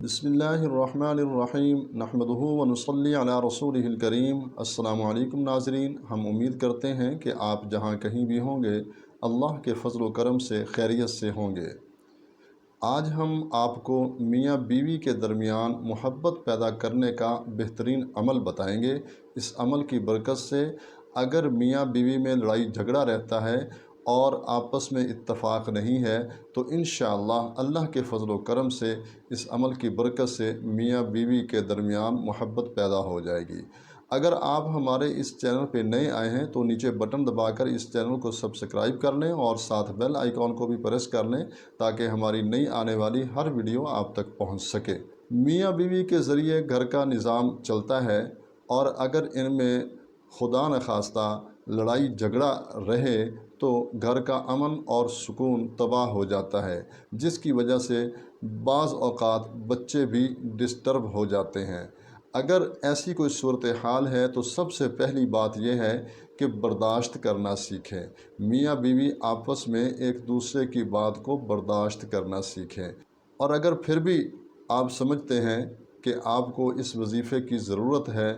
بسم اللہ الرحمن الرحیم نحمدہ ونصلی علی رسولہ الکریم۔ السلام علیکم ناظرین، ہم امید کرتے ہیں کہ آپ جہاں کہیں بھی ہوں گے اللہ کے فضل و کرم سے خیریت سے ہوں گے۔ آج ہم آپ کو میاں بیوی کے درمیان محبت پیدا کرنے کا بہترین عمل بتائیں گے۔ اس عمل کی برکت سے اگر میاں بیوی میں لڑائی جھگڑا رہتا ہے اور آپس میں اتفاق نہیں ہے تو انشاءاللہ اللہ کے فضل و کرم سے اس عمل کی برکت سے میاں بیوی کے درمیان محبت پیدا ہو جائے گی۔ اگر آپ ہمارے اس چینل پہ نئے آئے ہیں تو نیچے بٹن دبا کر اس چینل کو سبسکرائب کر لیں اور ساتھ بیل آئیکن کو بھی پریس کر لیں تاکہ ہماری نئی آنے والی ہر ویڈیو آپ تک پہنچ سکے۔ میاں بیوی کے ذریعے گھر کا نظام چلتا ہے اور اگر ان میں خدا نخواستہ لڑائی جھگڑا رہے تو گھر کا امن اور سکون تباہ ہو جاتا ہے، جس کی وجہ سے بعض اوقات بچے بھی ڈسٹرب ہو جاتے ہیں۔ اگر ایسی کوئی صورتحال ہے تو سب سے پہلی بات یہ ہے کہ برداشت کرنا سیکھیں۔ میاں بیوی آپس میں ایک دوسرے کی بات کو برداشت کرنا سیکھیں، اور اگر پھر بھی آپ سمجھتے ہیں کہ آپ کو اس وظیفے کی ضرورت ہے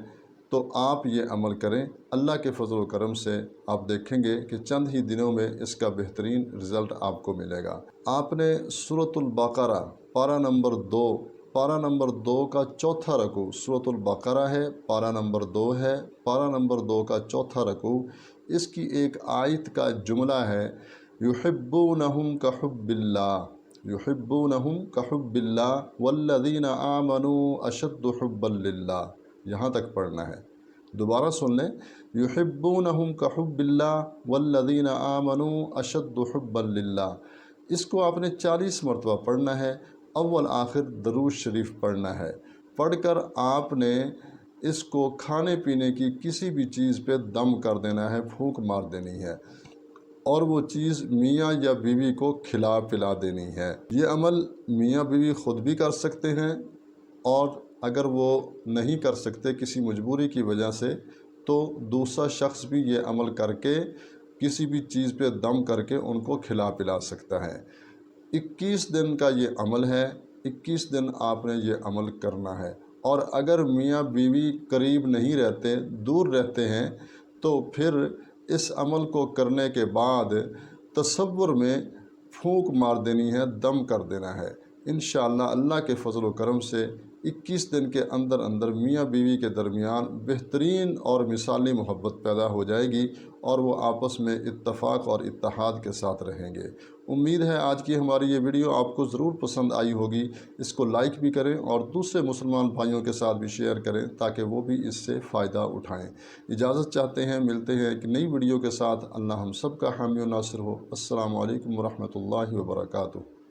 تو آپ یہ عمل کریں۔ اللہ کے فضل و کرم سے آپ دیکھیں گے کہ چند ہی دنوں میں اس کا بہترین رزلٹ آپ کو ملے گا۔ آپ نے سورۃ البقرہ پارہ نمبر 2 کا چوتھا رکوع، سورۃ البقرہ ہے، پارہ نمبر 2 ہے، پارہ نمبر 2 کا چوتھا رکوع، اس کی ایک آیت کا جملہ ہے یحبونہم کحب اللہ، یحبونہم کحب اللہ والذین آمنوا اشد حبا للہ، یہاں تک پڑھنا ہے۔ دوبارہ سن لیں، یحبونہم کحب اللہ والذین آمنوا اشد حبا للہ۔ اس کو آپ نے 40 مرتبہ پڑھنا ہے، اول آخر درود شریف پڑھنا ہے۔ پڑھ کر آپ نے اس کو کھانے پینے کی کسی بھی چیز پہ دم کر دینا ہے، پھونک مار دینی ہے، اور وہ چیز میاں یا بیوی کو کھلا پلا دینی ہے۔ یہ عمل میاں بیوی خود بھی کر سکتے ہیں، اور اگر وہ نہیں کر سکتے کسی مجبوری کی وجہ سے تو دوسرا شخص بھی یہ عمل کر کے کسی بھی چیز پہ دم کر کے ان کو کھلا پلا سکتا ہے۔ 21 دن کا یہ عمل ہے، 21 دن آپ نے یہ عمل کرنا ہے، اور اگر میاں بیوی قریب نہیں رہتے، دور رہتے ہیں، تو پھر اس عمل کو کرنے کے بعد تصور میں پھونک مار دینی ہے، دم کر دینا ہے۔ انشاءاللہ اللہ کے فضل و کرم سے 21 دن کے اندر اندر میاں بیوی کے درمیان بہترین اور مثالی محبت پیدا ہو جائے گی، اور وہ آپس میں اتفاق اور اتحاد کے ساتھ رہیں گے۔ امید ہے آج کی ہماری یہ ویڈیو آپ کو ضرور پسند آئی ہوگی۔ اس کو لائک بھی کریں اور دوسرے مسلمان بھائیوں کے ساتھ بھی شیئر کریں تاکہ وہ بھی اس سے فائدہ اٹھائیں۔ اجازت چاہتے ہیں، ملتے ہیں ایک نئی ویڈیو کے ساتھ۔ اللہ ہم سب کا حامی و ناصر ہو۔ السلام علیکم ورحمۃ اللہ وبرکاتہ۔